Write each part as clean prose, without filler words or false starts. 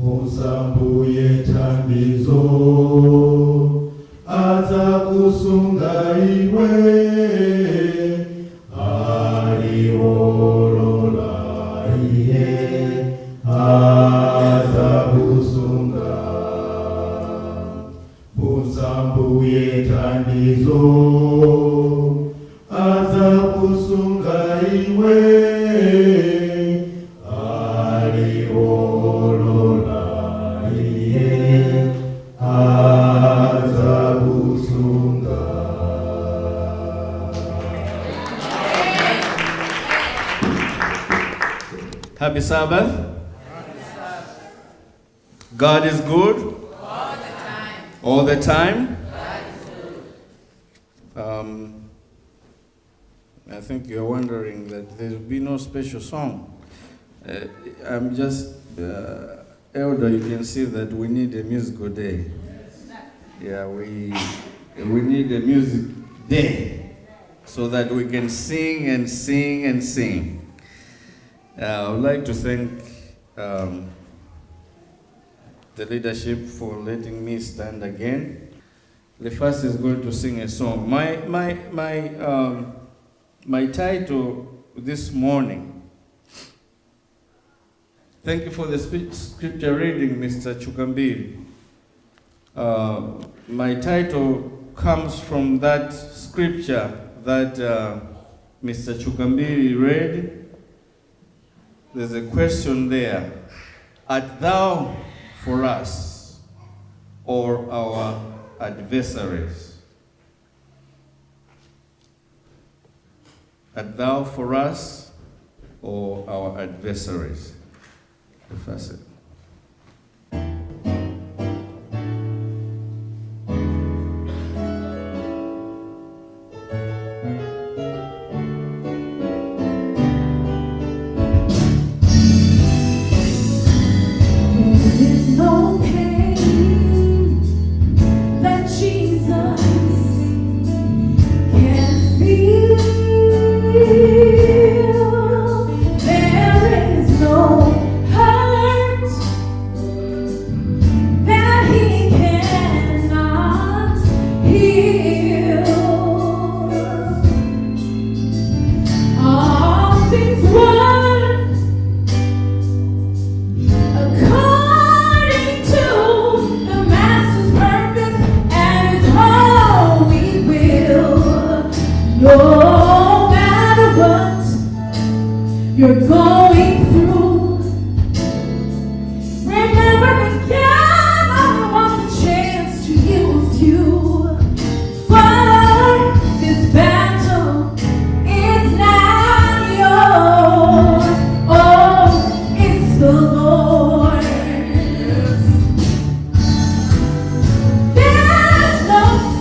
Usambuye tambizo, aza kusunga Zambuye thandizo azakusunga iwe aliolola iye azakusunga. Happy Sabbath. God is good. All the time. I think you're wondering that there will be no special song. I'm just elder. You can see that we need a musical day. Yeah, we need a music day so that we can sing and sing and sing. I would like to thank the leadership for letting me stand again. The first is going to sing a song. My title this morning. Thank you for the scripture reading, Mr. Chukambiri. My title comes from that scripture that Mr. Chukambiri read. There's a question there. Art thou for us or our adversaries? Art thou for us or our adversaries? The first. There's no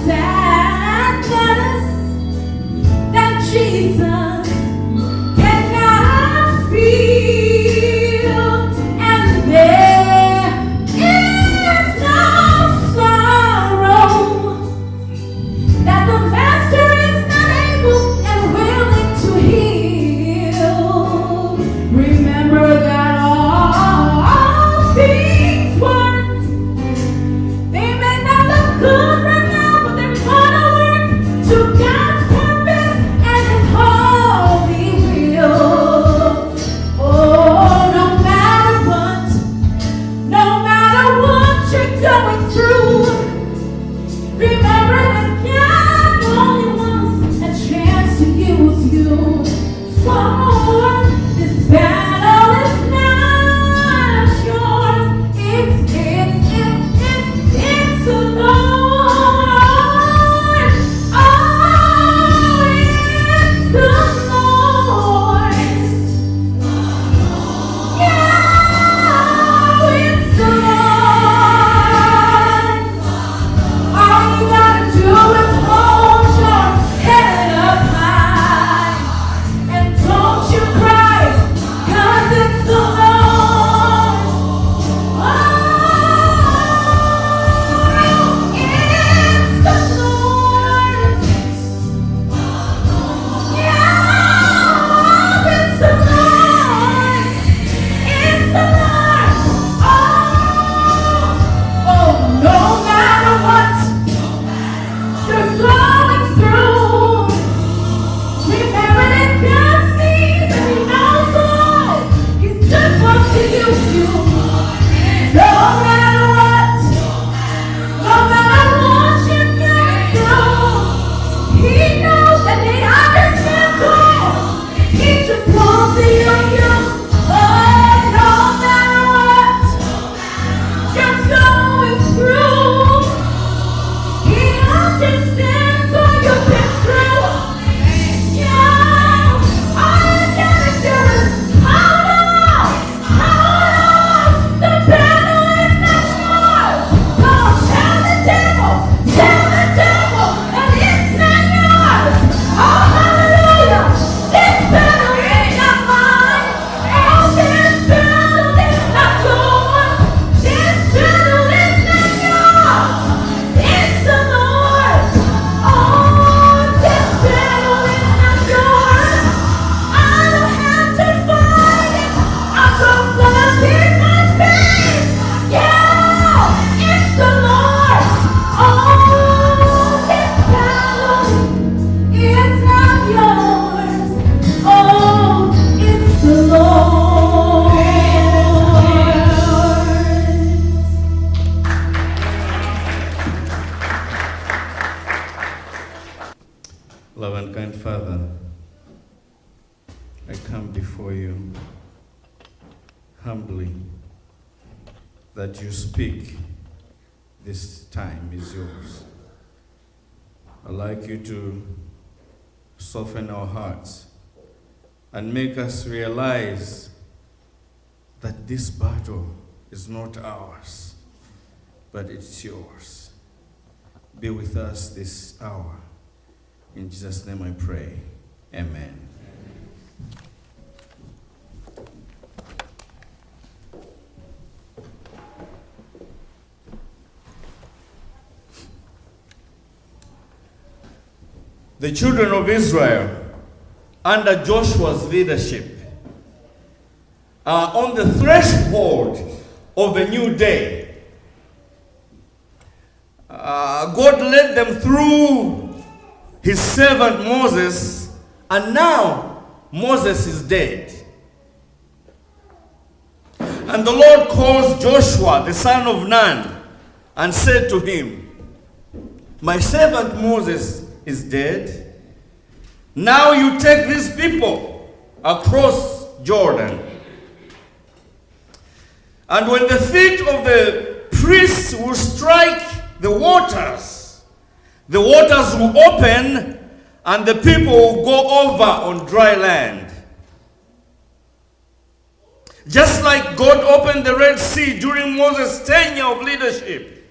sadness Love and kind Father, I come before you humbly that you speak. This time is yours. I'd like you to soften our hearts and make us realize that this battle is not ours, but it's yours. Be with us this hour. In Jesus' name I pray. Amen. The children of Israel, under Joshua's leadership, are on the threshold of a new day. God led them through his servant Moses, and now Moses is dead. And the Lord calls Joshua, the son of Nun, and said to him, "My servant Moses is dead. Now you take these people across Jordan. And when the feet of the priests will strike the waters will open and the people will go over on dry land. Just like God opened the Red Sea during Moses' tenure of leadership,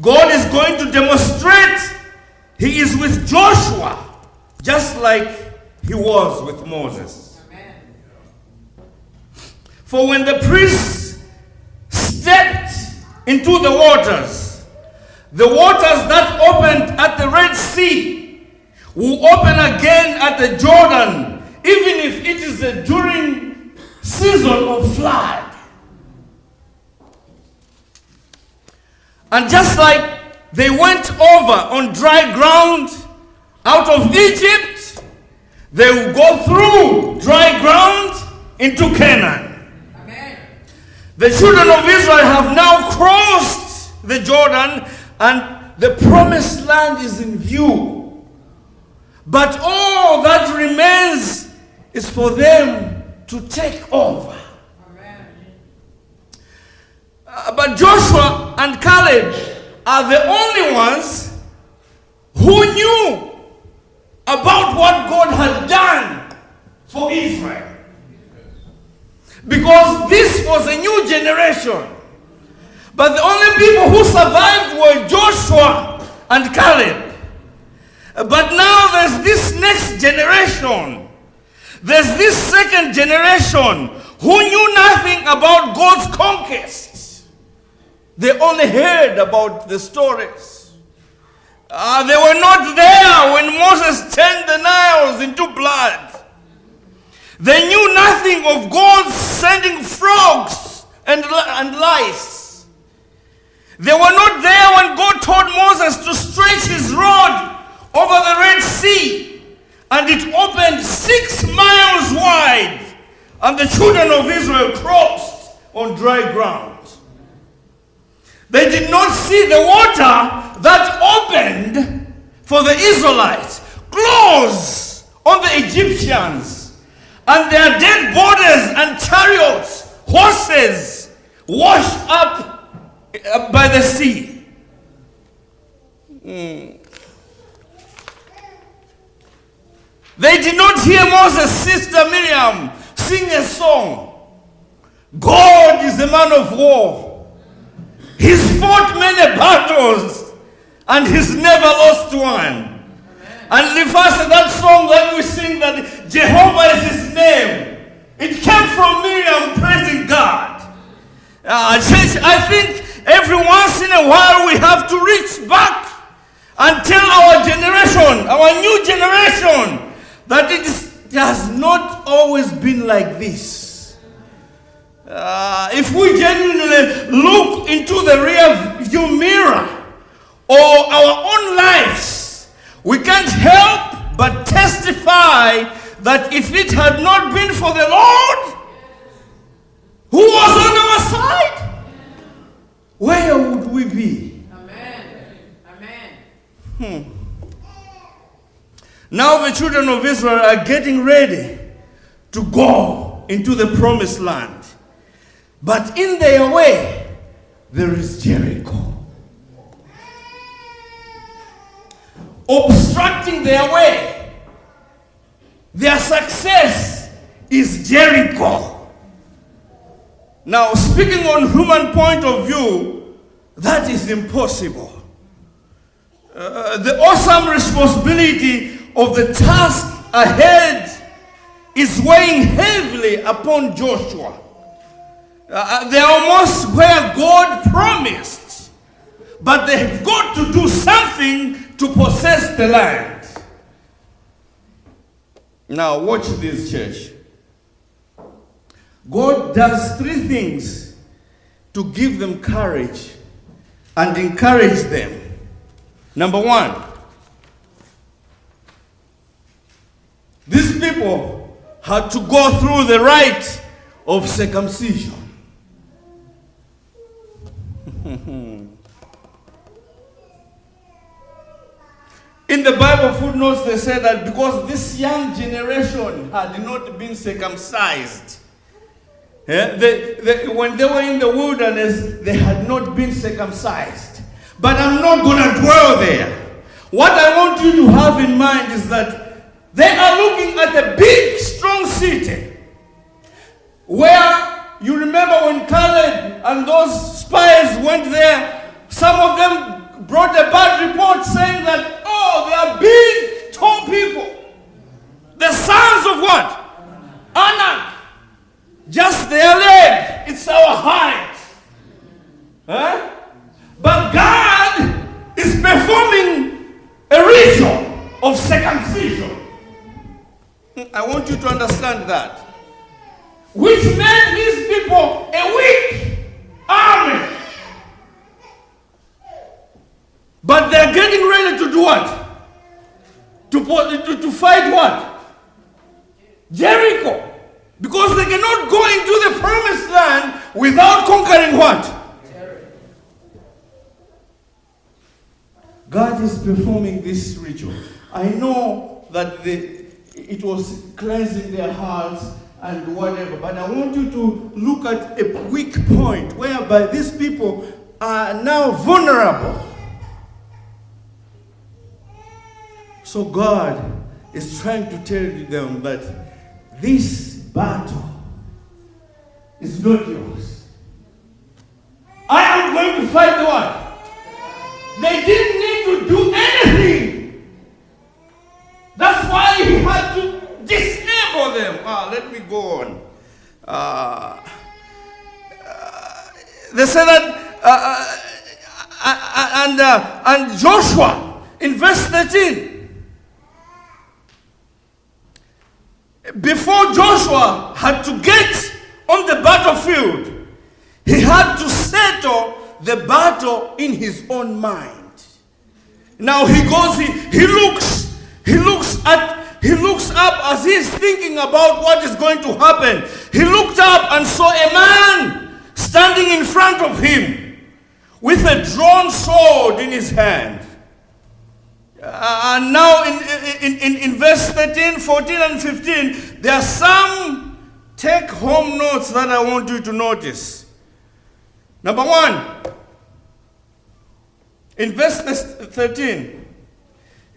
God is going to demonstrate He is with Joshua, just like He was with Moses. Amen. For when the priests stepped into the waters that opened at the Red Sea will open again at the Jordan, even if it is during season of flood. And just like they went over on dry ground out of Egypt, they will go through dry ground into Canaan. Amen. The children of Israel have now crossed the Jordan and the promised land is in view. But all that remains is for them to take over. But Joshua and Caleb are the only ones who knew about what God had done for Israel. Because this was a new generation. But the only people who survived were Joshua and Caleb. But now there's this next generation. There's this second generation who knew nothing about God's conquests. They only heard about the stories. They were not there when Moses turned the Niles into blood. They knew nothing of God sending frogs and lice. They were not there when God told Moses to stretch his rod over the Red Sea, and it opened 6 miles wide, and the children of Israel crossed on dry ground. They did not see the water that opened for the Israelites close on the Egyptians, and their dead bodies and chariots, horses, washed up by the sea. They did not hear Moses' sister Miriam sing a song. God is a man of war. He's fought many battles and he's never lost one. And the first that song that we sing, that Jehovah is his name, it came from Miriam praising God. Church, I think every once in a while we have to reach back and tell our generation, our new generation, that it has not always been like this. If we genuinely look into the rear view mirror or our own lives, we can't help but testify that if it had not been for the Lord who was on our side, where would we be? Amen. Amen. Now the children of Israel are getting ready to go into the promised land. But in their way, there is Jericho. Obstructing their way, their success is Jericho. Now, speaking on human point of view, that is impossible. The awesome responsibility of the task ahead is weighing heavily upon Joshua. They are almost where God promised, but they have got to do something to possess the land. Now, watch this, church. God does three things to give them courage and encourage them. Number one, these people had to go through the rite of circumcision. In the Bible footnotes, they say that because this young generation had not been circumcised, when they were in the wilderness, they had not been circumcised. But I'm not going to dwell there. What I want you to have in mind is that they are looking at a big, strong city where you remember when Caleb and those spies went there, some of them brought a bad report saying that, oh, they are big, tall people. The sons of what? Anak. Just their leg. It's our height. Huh? But God is performing a ritual of circumcision. I want you to understand that. Which made these people a weak army. But they're getting ready to do what? To fight what? Jericho. Because they cannot go into the promised land without conquering what? God is performing this ritual. I know that it was cleansing their hearts and whatever, but I want you to look at a weak point whereby these people are now vulnerable. So God is trying to tell them that this battle is not yours. I am going to fight the what? They didn't need to do anything. That's why he had to disable them. Let me go on. They said that, and Joshua, in verse 13, before Joshua had to get on the battlefield, he had to settle the battle in his own mind. Now he goes, he looks up as he's thinking about what is going to happen. He looked up and saw a man standing in front of him with a drawn sword in his hand. And now in verse 13, 14, and 15, there are some take-home notes that I want you to notice. Number one, in verse 13,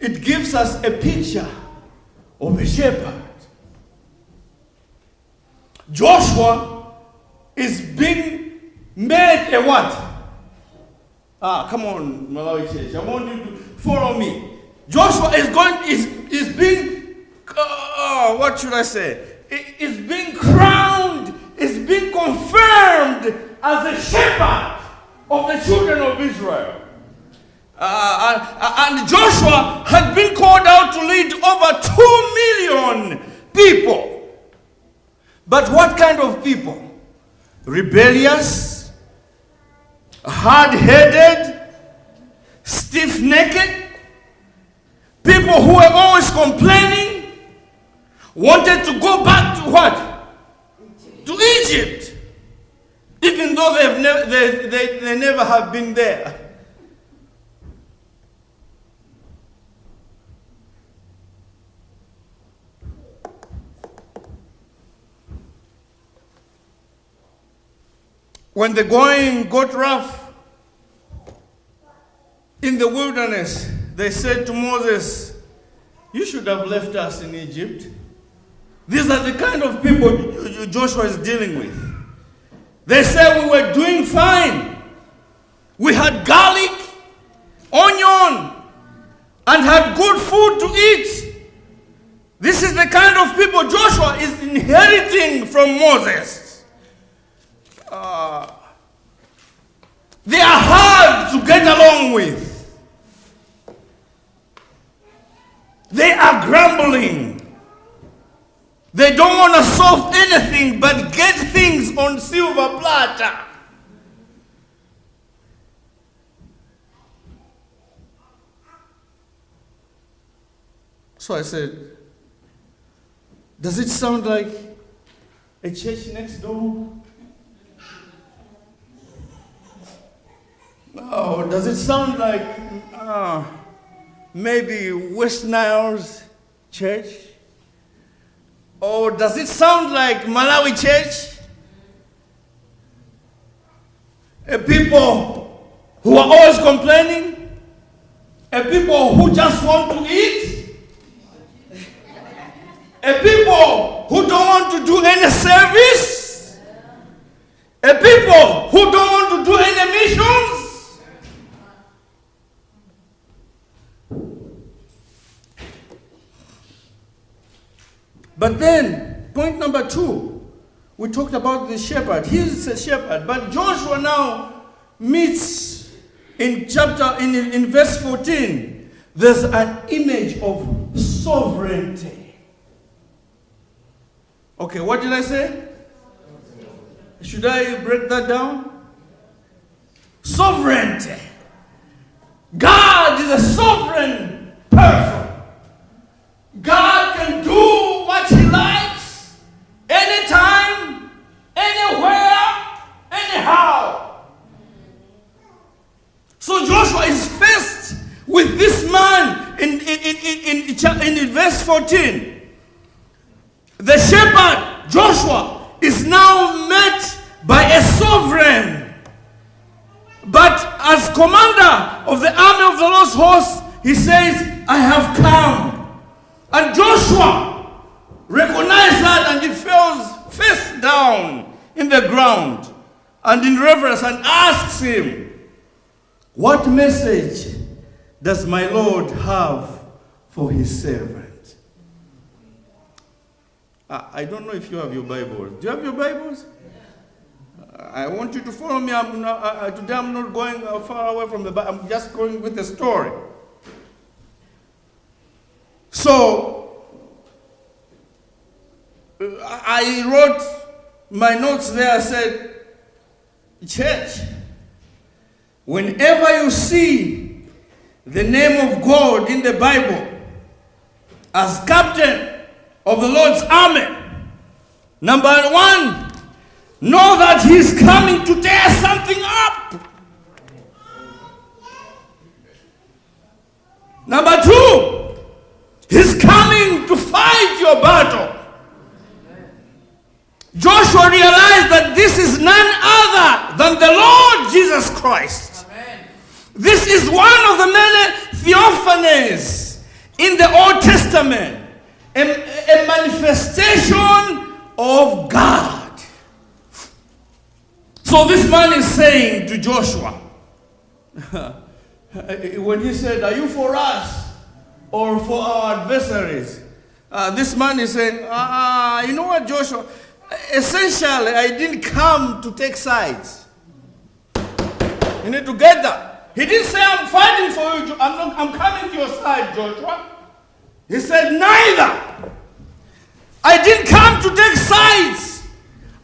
it gives us a picture of a shepherd. Joshua is being made a what? Come on, Malawi Church. I want you to follow me. Joshua is being, what should I say? Is being crowned, is being confirmed as a shepherd of the children of Israel. And Joshua had been called out to lead over 2 million people. But what kind of people? Rebellious, hard-headed, stiff-necked, people who were always complaining, wanted to go back to what? To Egypt. Even though they never have been there. when the going got rough in the wilderness, they said to Moses, "You should have left us in Egypt." These are the kind of people Joshua is dealing with. They said we were doing fine. We had garlic, onion, and had good food to eat. This is the kind of people Joshua is inheriting from Moses. They are hard to get along with. They are grumbling. They don't want to solve anything but get things on silver platter. So I said, does it sound like a church next door? No, does it sound like maybe West Nile's church? Or does it sound like Malawi church? A people who are always complaining? A people who just want to eat? A people who don't want to do any service? A people who don't want to do any missions? But then, point number 2, we talked about the shepherd. He's a shepherd. But Joshua now meets in verse 14, there's an image of sovereignty. Okay, what did I say? Should I break that down? Sovereignty. God is a sovereign person. God can do what he likes, anytime, anywhere, anyhow. So Joshua is faced with this man in verse 14. The shepherd, Joshua, is now met by a sovereign. But as commander of the army of the Lord's host, he says, I have come. And Joshua recognized that, and he falls face down in the ground and in reverence and asks him, what message does my Lord have for his servant? I don't know if you have your Bibles. Do you have your Bibles? I want you to follow me. Today I'm not going far away from the Bible. I'm just going with the story. So, I wrote my notes there. I said, church, whenever you see the name of God in the Bible as captain of the Lord's army, number 1, know that he's coming to tear something up. Number 2, he's coming to fight your battle. Joshua realized that this is none other than the Lord Jesus Christ. Amen. This is one of the many theophanies in the Old Testament, a manifestation of God. So this man is saying to Joshua, when he said, are you for us or for our adversaries? This man is saying, you know what, Joshua? Essentially, I didn't come to take sides. You need to get that. He didn't say, I'm fighting for you. I'm coming to your side, Joshua. He said, neither. I didn't come to take sides.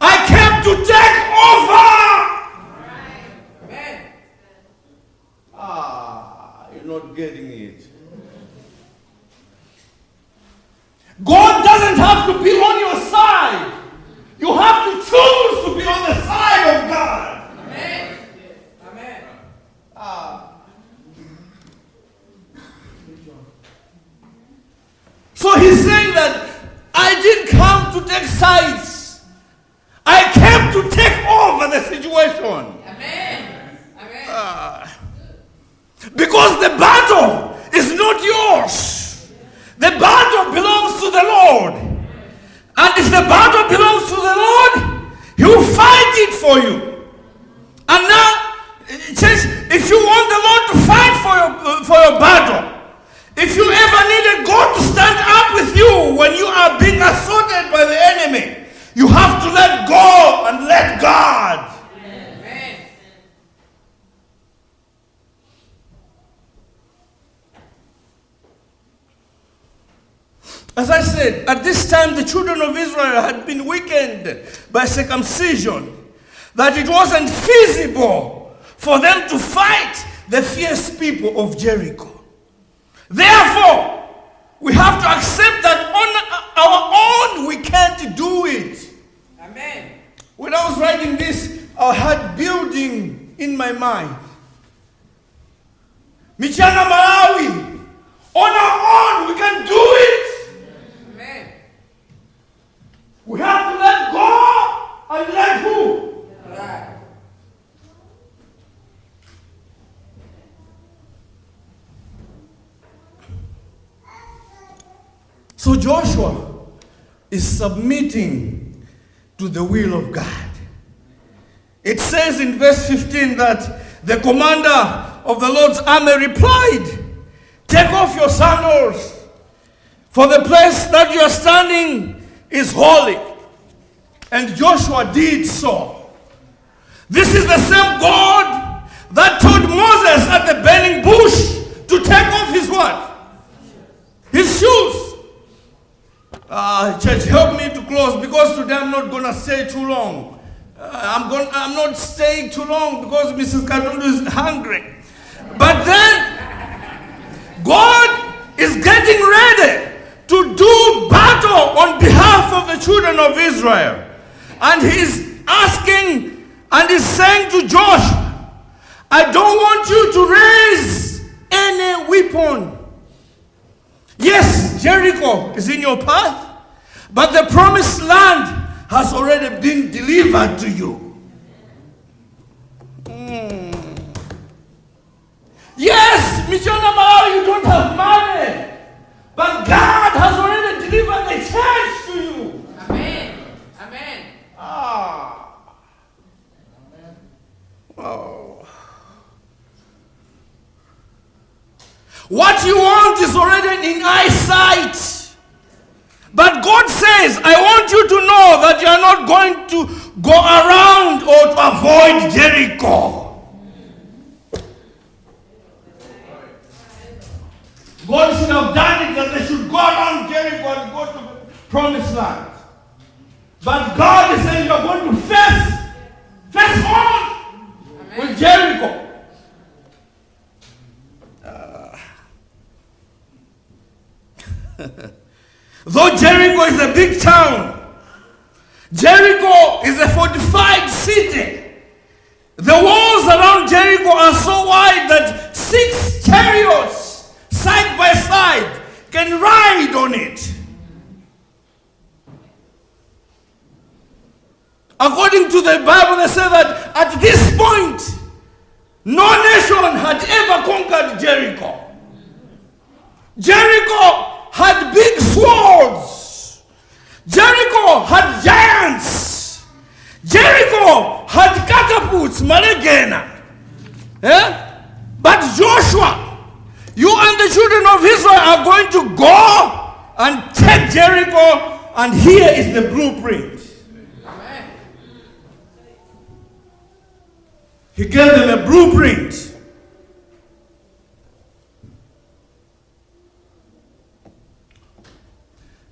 I came to take over. Amen. You're not getting it. God doesn't have to be on your side. You have to choose to be on the side of God. Amen. Amen. So he's saying that I didn't come to take sides. I came to take over the situation. yours. The battle belongs to the Lord. And if the battle belongs to the Lord, He will fight it for you. And now, church, if you want the Lord to fight for your battle, if you ever needed God to stand up with you when you are being assaulted by the enemy, you have to let go and let God. Amen. As I said, at this time the children of Israel had been weakened by circumcision, that it wasn't feasible for them to fight the fierce people of Jericho. Therefore, we have to accept that on our own we can't do it. Amen. When I was writing this, I had building in my mind. Michiana, Malawi, on our own we can do it. Amen. We have to let go and let who? Right. So Joshua is submitting to the will of God. It says in verse 15 that the commander of the Lord's army replied, "Take off your sandals, for the place that you are standing is holy." And Joshua did so. This is the same God that told Moses at the burning bush to take off his what? His shoes. Church, help me to close, because today I'm not going to stay too long. I'm not staying too long because Mrs. Katundu is hungry. But then God is getting ready to do battle on behalf of the children of Israel. And He's asking and He's saying to Joshua, I don't want you to raise any weapon. Yes, Jericho is in your path, but the promised land has already been delivered to you. Yes, Michiana, Malawi, you don't have money, but God has already delivered the church to you. Amen. Amen. Oh. What you want is already in eyesight. But God says, I want you to know that you are not going to go around or to avoid Jericho. God should have done it, that they should go around Jericho and go to the promised land. But God is saying you are going to face on with Jericho. Though Jericho is a big town, Jericho is a fortified city. The walls around Jericho are so wide that 6 chariots side by side can ride on it. According to the Bible, they say that at this point, no nation had ever conquered Jericho. Jericho had big swords. Jericho had giants. Jericho had catapults, malegena. But Joshua, you and the children of Israel are going to go and take Jericho, and here is the blueprint. Amen. He gave them a blueprint.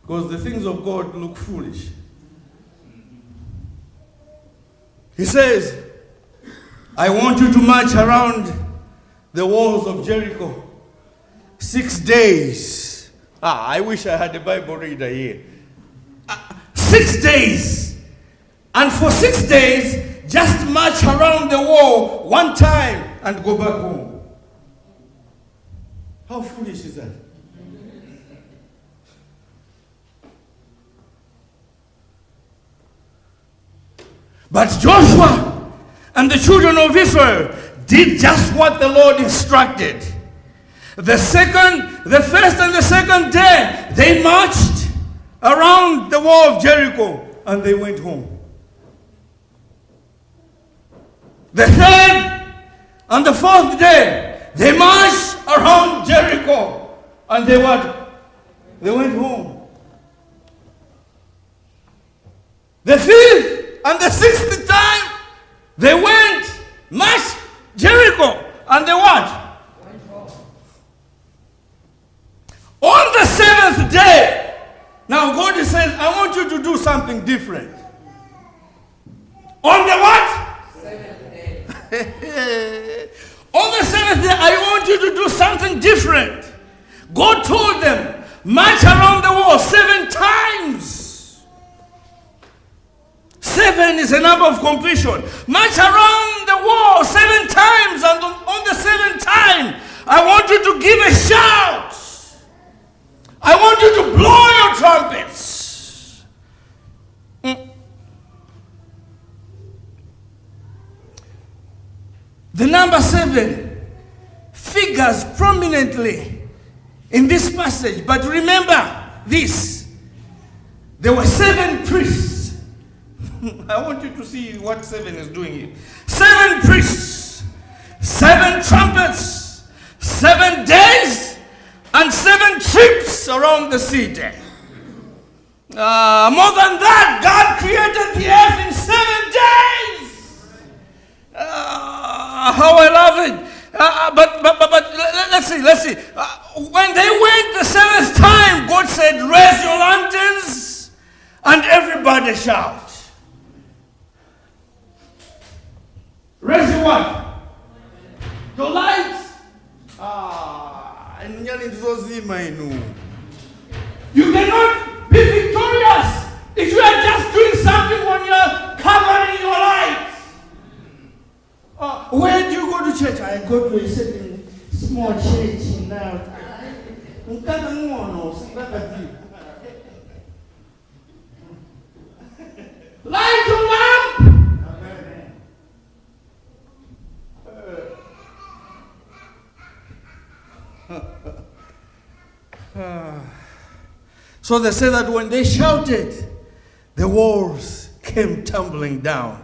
Because the things of God look foolish. He says, I want you to march around the walls of Jericho 6 days. I wish I had a Bible reader here. 6 days. And for 6 days, just march around the wall one time and go back home. How foolish is that? But Joshua and the children of Israel did just what the Lord instructed. The first and the second day, they marched around the wall of Jericho and they went home. The third and the fourth day, they marched around Jericho and they what? They went home. The fifth and the sixth time, they went, marched Jericho and they what? On the seventh day, now God is saying, I want you to do something different. On the what? Seventh day. On the seventh day, I want you to do something different. God told them, march around the wall 7 times. 7 is a number of completion. March around the wall 7 times, and on the 7th time, I want you to give a shout. I want you to blow your trumpets. The number 7 figures prominently in this passage. But remember this. There were 7 priests. I want you to see what 7 is doing here. 7 priests, 7 trumpets, 7 days, and 7 trips around the city. More than that, God created the earth in 7 days. How I love it. But let's see. When they went the 7th time, God said, raise your lanterns and everybody shout. Raise your what? Your lights. You cannot be victorious if you are just doing something when you are covering your lights. Where do you go to church? I go to a certain small church now. Light your lamp. So they say that when they shouted, the walls came tumbling down.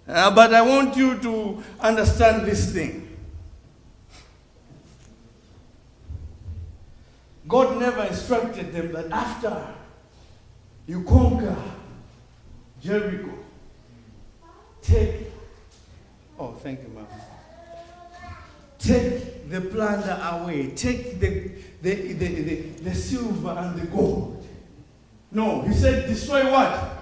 But I want you to understand this thing. God never instructed them that after you conquer Jericho, thank you, ma'am. Take the plunder away. Take the silver and the gold. No, he said destroy what?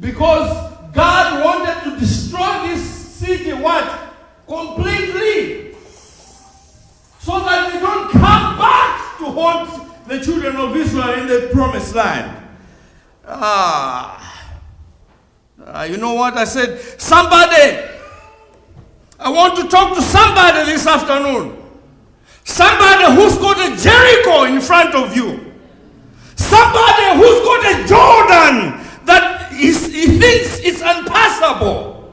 Because God wanted to destroy this city what? Completely. So that they don't come back to haunt the children of Israel in the promised land. You know what I said? I want to talk to somebody this afternoon. Somebody who's got a Jericho in front of you. Somebody who's got a Jordan that he thinks it's unpassable.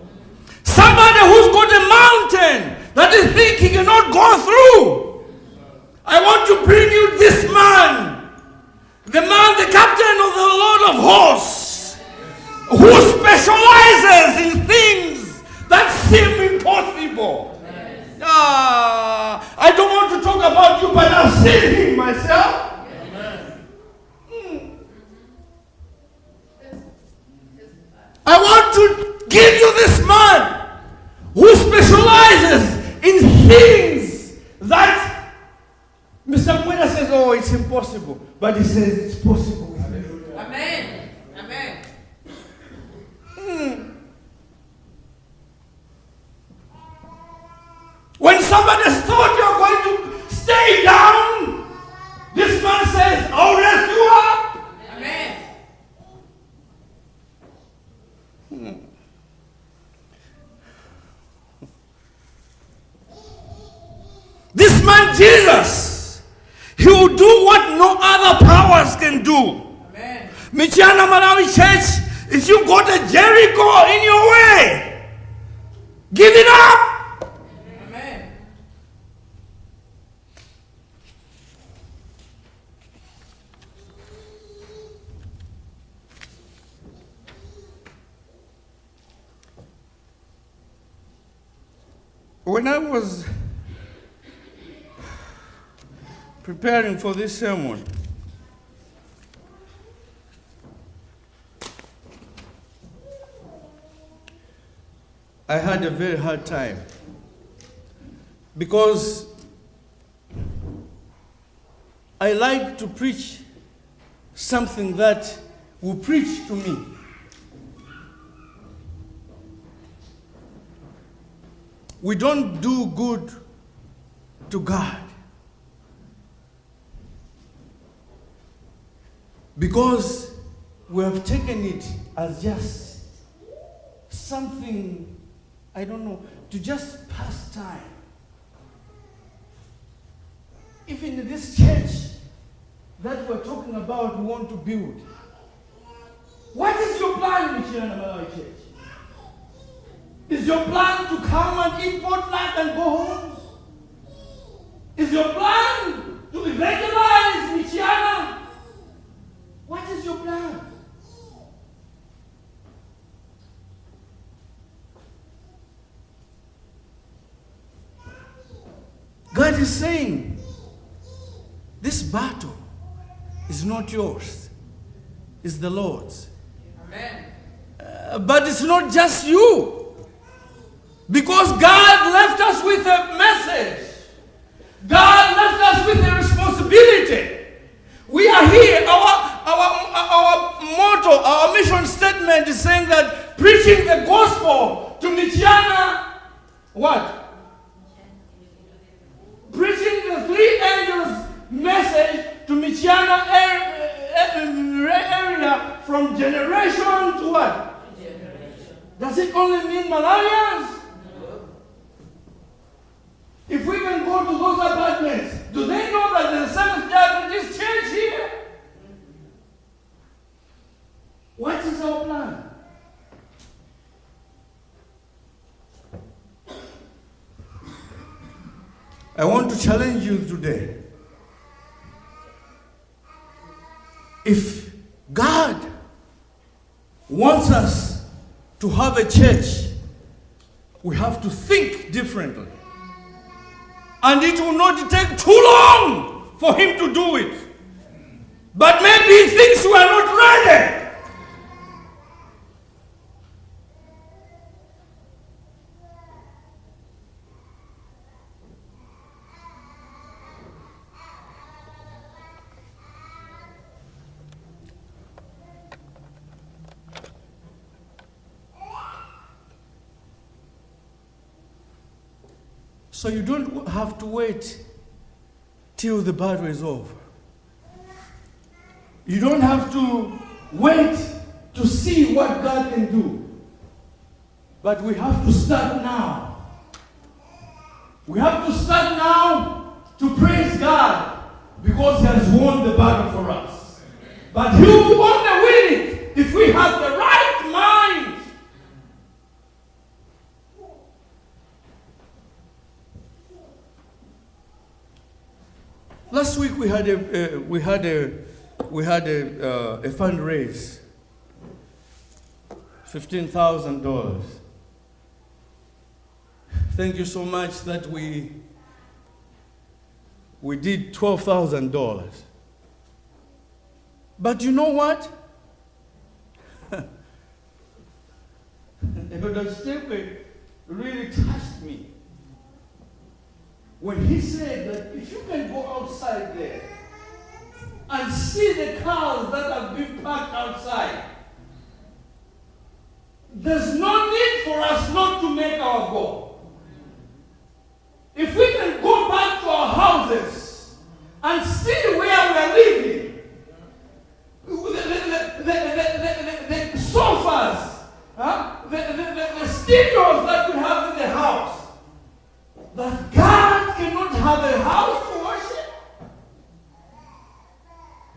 Somebody who's got a mountain that he thinks he cannot go through. I want to bring you this man. The man, the captain of the Lord of hosts, who specializes in things that seem impossible. I don't want to talk about you, but I've seen him myself. I want to give you this man who specializes in things that Mr. Mwena says, oh, it's impossible. But he says it's possible. Amen. Amen. When somebody thought you're going to stay down, this man says, I'll raise you up. Amen. This man Jesus, he will do what no other powers can do. Amen. Michiana, Malawi Church, if you got a Jericho in your way, give it up. Amen. When I was preparing for this sermon, I had a very hard time because I like to preach something that will preach to me. We don't do good to God because we have taken it as just something, I don't know, to just pass time. Even in this church that we're talking about, we want to build. What is your plan, Michiana Malawi Church? Is your plan to come and eat potluck and go home? Is your plan to evangelize Michiana? What is your plan? God is saying, this battle is not yours, it's the Lord's. Amen. But it's not just you. Because God left us with a message. God left us with a responsibility. We are here. Our motto, our mission statement is saying that preaching the gospel to Michiana, what? Preaching the three angels' message to Michiana area from generation to what? Generation. Does it only mean Malawians? If we can go to those apartments, do they know that there's a Seventh-day Adventist church here? What is our plan? I want to challenge you today. If God wants us to have a church, we have to think differently. And it will not take too long for him to do it. But maybe he thinks we are not ready. So you don't have to wait till the battle is over. You don't have to wait to see what God can do. But we have to start now. We have to start now to praise God because He has won the battle for us. But He will only win it if we have the right mind. Last week we had a fundraise, $15,000. Thank you so much that we did $12,000. But you know what? Elder Stepe really touched me when he said that if you can go outside there and see the cars that have been parked outside, there's no need for us not to make our goal. If we can go back to our houses and see where we are living, the sofas, the studios that we have in the house, that God cannot have a house to worship,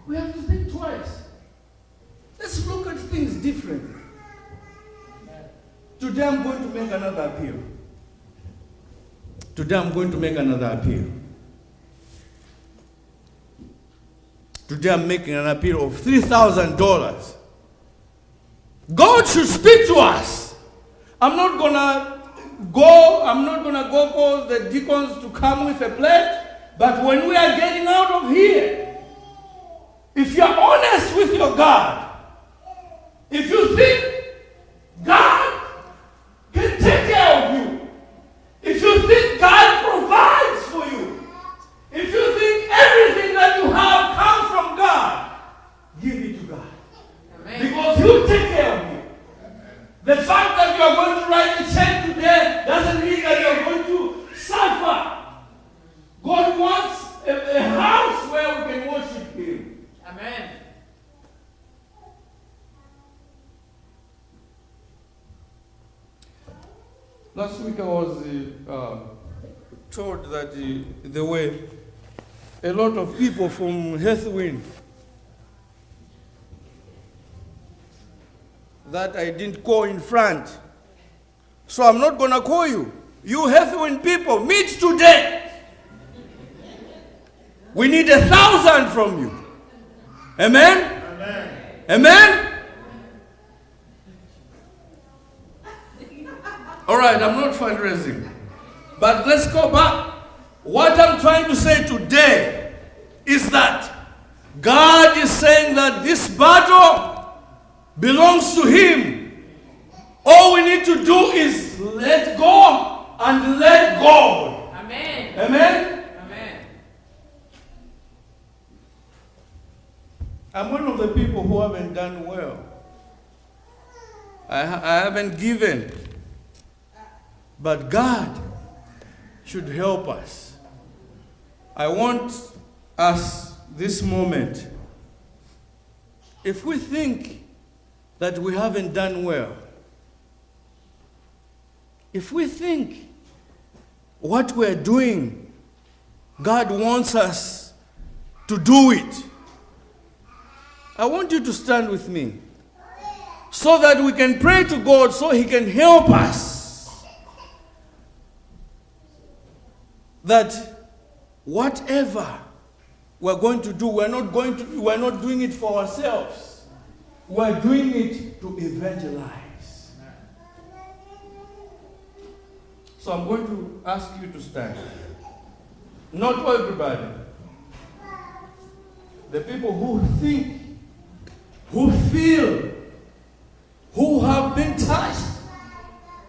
we have to think twice. Let's look at things differently. Today I'm going to make another appeal. Today I'm going to make another appeal. Today I'm making an appeal of $3,000. God should speak to us. I'm not gonna I'm not going to go call the deacons to come with a plate. But when we are getting out of here, if you're honest with your God, if you think God can take care of you, if you think God provides for you, if you think everything that you have comes from God, give it to God. Amen. Because He'll take care of you. The fact that you are going to write a check today doesn't mean that you are going to suffer. God wants a house where we can worship Him. Amen. Last week I was told that there were a lot of people from Heathwind that I didn't call in front. So I'm not going to call you. You Heathwind people, meet today. We need 1,000 from you. Amen? Amen. Amen? All right, I'm not fundraising. But let's go back. What I'm trying to say today is that God is saying that this battle belongs to Him. All we need to do is let go and let God. Amen. Amen? Amen. I'm one of the people who haven't done well. I haven't given. But God should help us. I want us this moment, if we think that we haven't done well, if we think what we're doing, God wants us to do it, I want you to stand with me so that we can pray to God so He can help us. That whatever we're going to do, we're not doing it for ourselves. We're doing it to evangelize. So I'm going to ask you to stand. Not everybody. The people who think, who feel, who have been touched,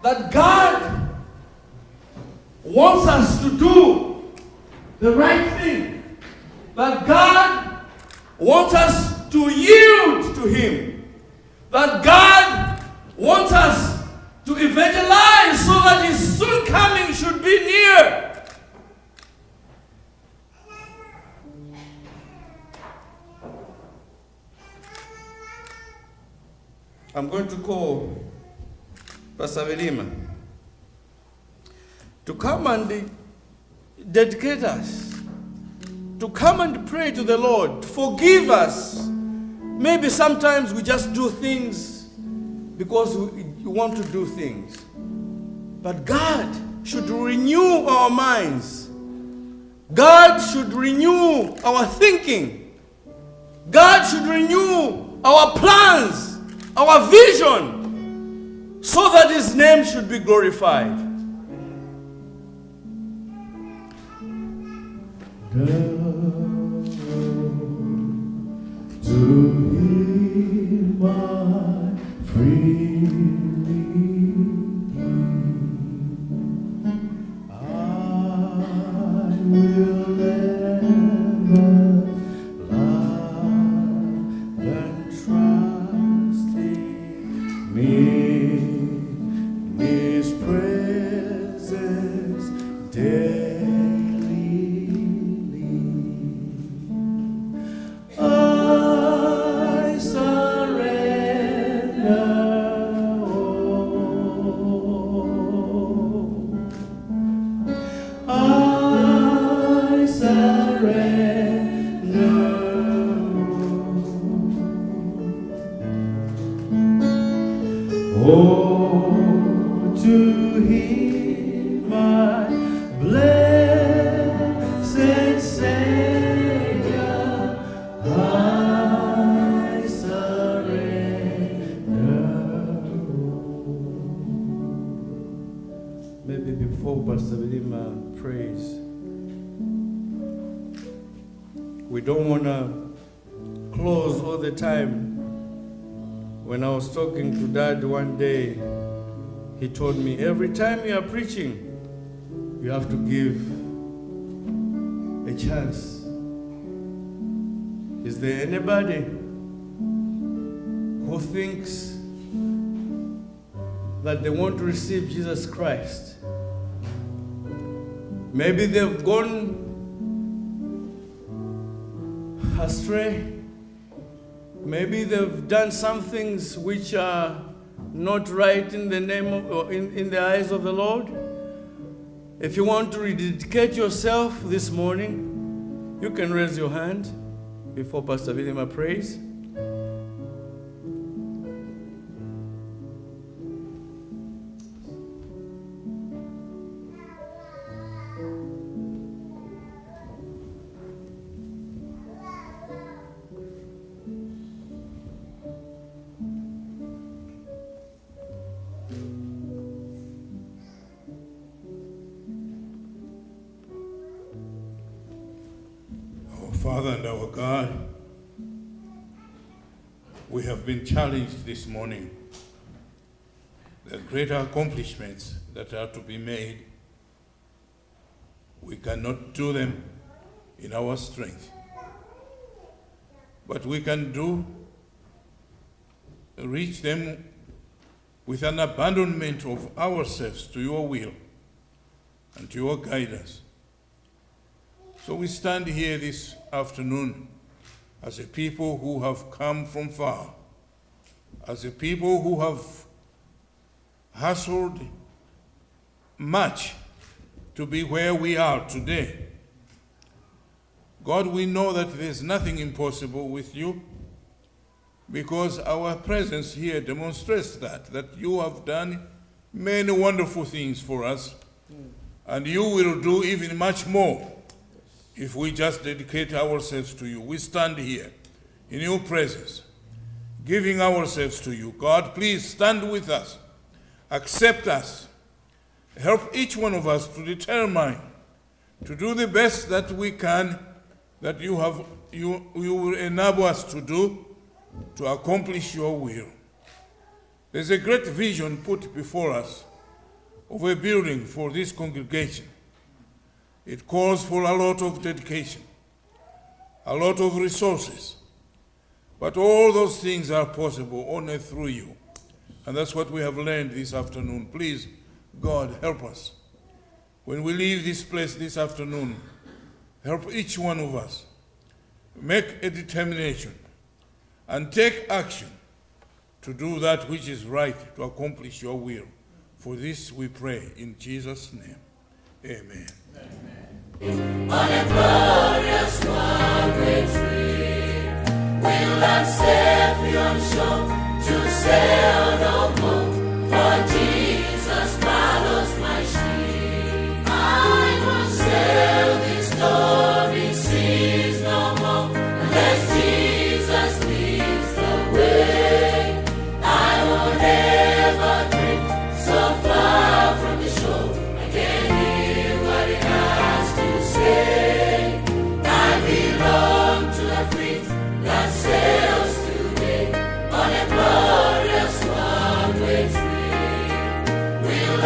that God wants us to do the right thing. That God wants us to yield to Him. That God wants us to evangelize so that His soon coming should be near. I'm going to call Pastor Velima to come and dedicate us, to come and pray to the Lord, forgive us. Maybe sometimes we just do things because we want to do things. But God should renew our minds. God should renew our thinking. God should renew our plans, our vision, so that His name should be glorified. Down to Him I freely give. I will never lie and trust in me, in His presence daily. I surrender. We don't want to close all the time. When I was talking to Dad one day, he told me, every time you are preaching, you have to give a chance. Is there anybody who thinks that they want to receive Jesus Christ? Maybe they've gone astray. Maybe they've done some things which are not right in the name of, or in the eyes of the Lord. If you want to rededicate yourself this morning, you can raise your hand before Pastor Vilima prays. Father and our God, we have been challenged this morning. The greater accomplishments that are to be made, we cannot do them in our strength. But we can reach them with an abandonment of ourselves to your will and to your guidance. So we stand here this afternoon as a people who have come from far, as a people who have hustled much to be where we are today. God, we know that there's nothing impossible with you, because our presence here demonstrates that you have done many wonderful things for us, and you will do even much more. If we just dedicate ourselves to you, we stand here in your presence, giving ourselves to you. God, please stand with us, accept us, help each one of us to determine, to do the best that we can, that you will enable us to do, to accomplish your will. There's a great vision put before us of a building for this congregation. It calls for a lot of dedication, a lot of resources, but all those things are possible only through you. And that's what we have learned this afternoon. Please, God, help us. When we leave this place this afternoon, help each one of us make a determination and take action to do that which is right, to accomplish your will. For this we pray in Jesus' name. Amen. On a glorious one-way trip, we'll unsafe on shore to sail no more, for Jesus follows my ship. I will sail these stormy seas no more, unless Jesus leads the way. I will never drift so far from the shore, I can hear what it has to say. I belong to a fleet that sails today on a glorious one-way trip. We'll